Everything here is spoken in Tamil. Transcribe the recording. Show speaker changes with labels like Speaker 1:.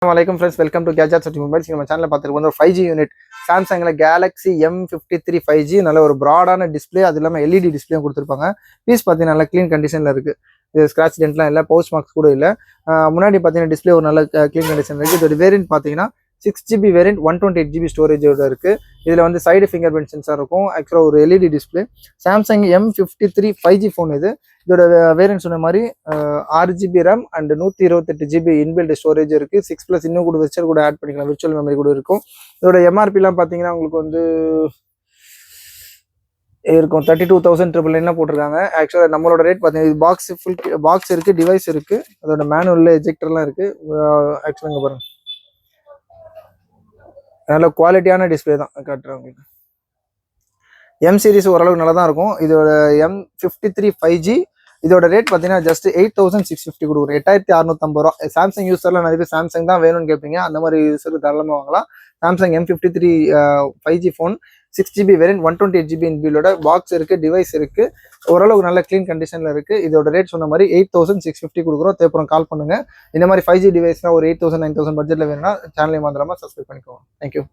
Speaker 1: Assalamualaikum friends, welcome to Gadgets at Mobiles. நம்ம சேனல்ல பார்த்துருக்கோம் ஒரு 5G unit சாம்சங்ல Galaxy M53 5G நல்ல ஒரு ப்ராடான டிஸ்பிளே, அது இல்லாமல் எல்இடி டிஸ்பிளேயும் கொடுத்துருப்பாங்க. பீஸ் பார்த்தீங்கன்னா நல்ல க்ளீன் கண்டிஷனில் இருக்குது. இது ஸ்க்ராட்ச் டென்ட்லாம் இல்லை, பவுச் மார்க்ஸ் கூட இல்லை. முன்னாடி பார்த்தீங்கன்னா டிஸ்பிளே ஒரு நல்ல க்ளீன் கண்டிஷன் இருக்குது. இதோட வேரியன்ட் பார்த்தீங்கன்னா 6GB வேரியன்ட் 128GB ஸ்டோரேஜோட இருக்குது. இதில் வந்து சைடு ஃபிங்கர் பிரிண்ட் சென்சார் இருக்கும். ஆக்சுவலாக ஒரு LED display. Samsung M53 5G phone இது. இதோட வேரியன்ட் சொன்ன மாதிரி 6GB RAM and 128GB inbuilt storage இருக்குது. 6+ இன்னும் கூட விர்ச்சுவல் கூட ஆட் பண்ணிக்கலாம், விர்ச்சுவல் மெமரி கூட இருக்கும். இதோட எம்ஆர்பிலாம் பார்த்தீங்கன்னா உங்களுக்கு வந்து இருக்கும் 32,999 போட்டிருக்காங்க. ஆக்சுவலாக நம்மளோட ரேட் பார்த்தீங்கன்னா இது பாக்ஸ் ஃபுல் பாக்ஸ் இருக்குது, டிவைஸ் இருக்குது, அதோட மேனுவல் எஜெக்டர்லாம் இருக்குது. ஆக்சுவலாக இங்கே பாருங்கள், நல்ல குவாலிட்டியான டிஸ்பிளே தான் காட்டுறேன் உங்களுக்கு. M சீரிஸ் ஓரளவுக்கு நல்லா தான் இருக்கும். இதோட M53 5G இதோட ரேட் பார்த்தீங்கன்னா ஜஸ்ட் 8,650 கொடுக்குறோம், 8,650 ரூபா. சாம்சங் யூஸர்லாம் நிறைய பேர் சாம்சங் தான் வேணும்னு கேட்பீங்க, அந்த மாதிரி யூஸருக்கு தாராளமாக வாங்கலாம். Samsung M53 5G phone 6GB variant 128GB இன்பில்டோட பாக்ஸ் இருக்குது, டிவைஸ் இருக்குது, ஓரளவுக்கு நல்ல க்ளீன் கண்டிஷனில் இருக்குது. இதோட ரேட் சொன்ன மாதிரி 8,650 கொடுக்குறோம். தேவைப்பறம் கால் பண்ணுங்கள். இந்த மாதிரி 5G டிவைஸ்லாம் ஒரு 8,000 9,000 பட்ஜெட்டில் வேணும்னா சேனலையும் வந்துடாமல் சப்ஸ்கிரைப் பண்ணிக்கோங்க. தேங்க்யூ.